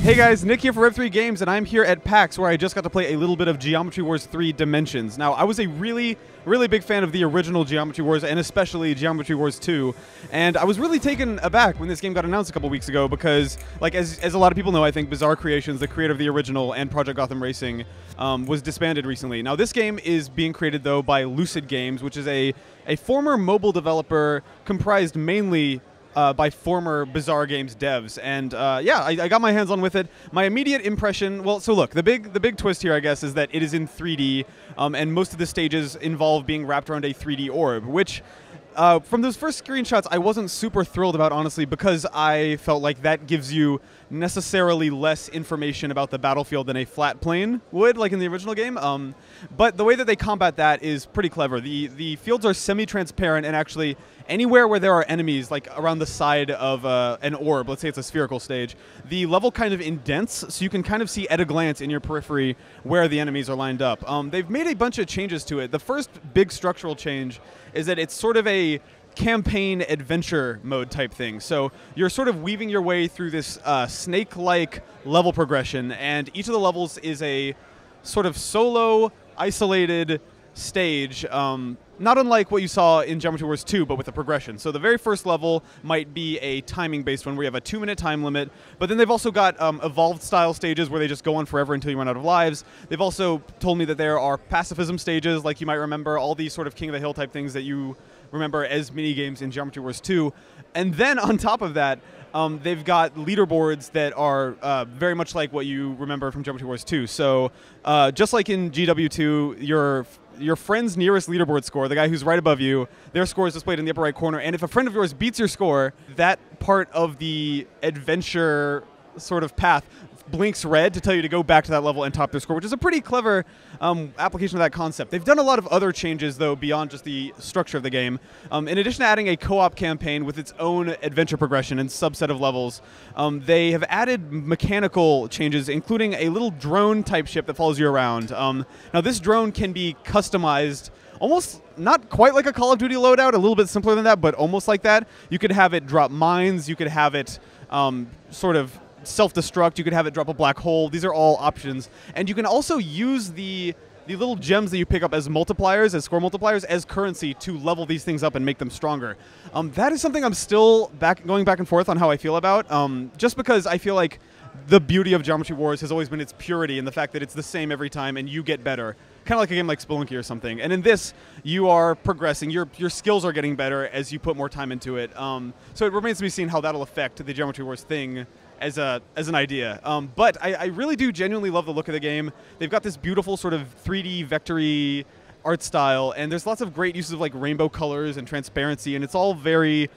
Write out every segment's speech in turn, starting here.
Hey guys, Nick here for Rev3 Games, and I'm here at PAX, where I just got to play a little bit of Geometry Wars 3 Dimensions. Now, I was a really big fan of the original Geometry Wars, and especially Geometry Wars 2, and I was really taken aback when this game got announced a couple weeks ago because, like, as a lot of people know, I think Bizarre Creations, the creator of the original and Project Gotham Racing, was disbanded recently. Now, this game is being created, though, by Lucid Games, which is a former mobile developer comprised mainly by former Bizarre Games devs, and yeah, I got my hands on with it. My immediate impression, well, so look, the big twist here, I guess, is that it is in 3D, and most of the stages involve being wrapped around a 3D orb, which from those first screenshots, I wasn't super thrilled about, honestly, because I felt like that gives you necessarily less information about the battlefield than a flat plane would, like in the original game. But the way that they combat that is pretty clever. The fields are semi-transparent, and actually anywhere where there are enemies, like around the side of an orb, let's say it's a spherical stage, the level kind of indents, so you can kind of see at a glance in your periphery where the enemies are lined up. They've made a bunch of changes to it. The first big structural change is that it's sort of a campaign adventure mode type thing. So you're sort of weaving your way through this snake-like level progression, and each of the levels is a sort of solo, isolated stage, not unlike what you saw in Geometry Wars 2, but with a progression. So the very first level might be a timing-based one where you have a 2-minute time limit, but then they've also got evolved-style stages where they just go on forever until you run out of lives. They've also told me that there are pacifism stages, like you might remember, all these sort of King of the Hill type things that you remember as mini-games in Geometry Wars 2. And then on top of that, they've got leaderboards that are very much like what you remember from Geometry Wars 2. So just like in GW2, your friend's nearest leaderboard score, the guy who's right above you, their score is displayed in the upper right corner, and if a friend of yours beats your score, that part of the adventure sort of path blinks red to tell you to go back to that level and top their score, which is a pretty clever application of that concept. They've done a lot of other changes, though, beyond just the structure of the game. In addition to adding a co-op campaign with its own adventure progression and subset of levels, they have added mechanical changes, including a little drone-type ship that follows you around. Now, this drone can be customized almost not quite like a Call of Duty loadout, a little bit simpler than that, but almost like that. You could have it drop mines, you could have it sort of self-destruct, you could have it drop a black hole. These are all options. And you can also use the little gems that you pick up as multipliers, as score multipliers, as currency to level these things up and make them stronger. That is something I'm still going back and forth on how I feel about, just because I feel like the beauty of Geometry Wars has always been its purity and the fact that it's the same every time and you get better. Kind of like a game like Spelunky or something. And in this, you are progressing. Your skills are getting better as you put more time into it. So it remains to be seen how that'll affect the Geometry Wars thing as an idea. But I really do genuinely love the look of the game. They've got this beautiful sort of 3D vectory art style, and there's lots of great uses of like rainbow colors and transparency, and it's all very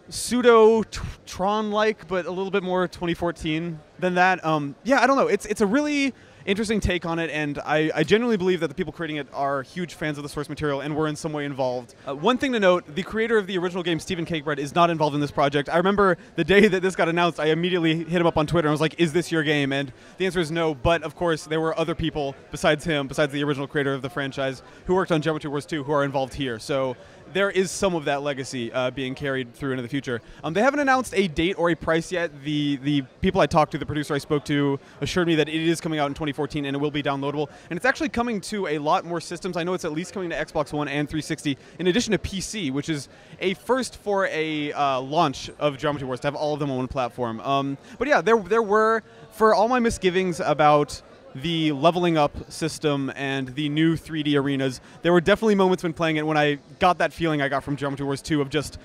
pseudo-Tron-like, but a little bit more 2014 than that. Yeah, I don't know. It's a really interesting take on it, and I genuinely believe that the people creating it are huge fans of the source material and were in some way involved. One thing to note, the creator of the original game, Stephen Cakebread, is not involved in this project. I remember the day that this got announced, I immediately hit him up on Twitter and was like, is this your game? And the answer is no, but of course there were other people besides him, besides the original creator of the franchise, who worked on Geometry Wars 2 who are involved here. So there is some of that legacy being carried through into the future. They haven't announced a date or a price yet. The people I talked to, the producer I spoke to, assured me that it is coming out in 2014 and it will be downloadable. And it's actually coming to a lot more systems. I know it's at least coming to Xbox One and 360, in addition to PC, which is a first for a launch of Geometry Wars, to have all of them on one platform. But yeah, there were, for all my misgivings about the leveling up system and the new 3D arenas, there were definitely moments when playing it when I got that feeling I got from Geometry Wars 2 of just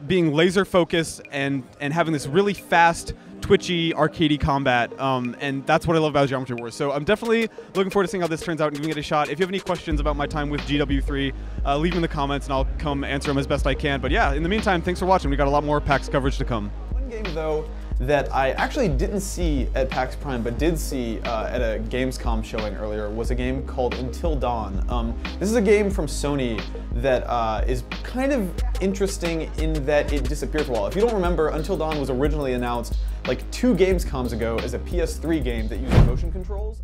being laser focused and having this really fast, twitchy, arcadey combat, and that's what I love about Geometry Wars. So I'm definitely looking forward to seeing how this turns out and giving it a shot. If you have any questions about my time with GW3, leave them in the comments and I'll come answer them as best I can. But yeah, in the meantime, thanks for watching. We got a lot more PAX coverage to come. One game, though, that I actually didn't see at PAX Prime, but did see at a Gamescom showing earlier, was a game called Until Dawn. This is a game from Sony that is kind of interesting in that it disappeared for a while. If you don't remember, Until Dawn was originally announced like 2 Gamescoms ago as a PS3 game that used motion controls.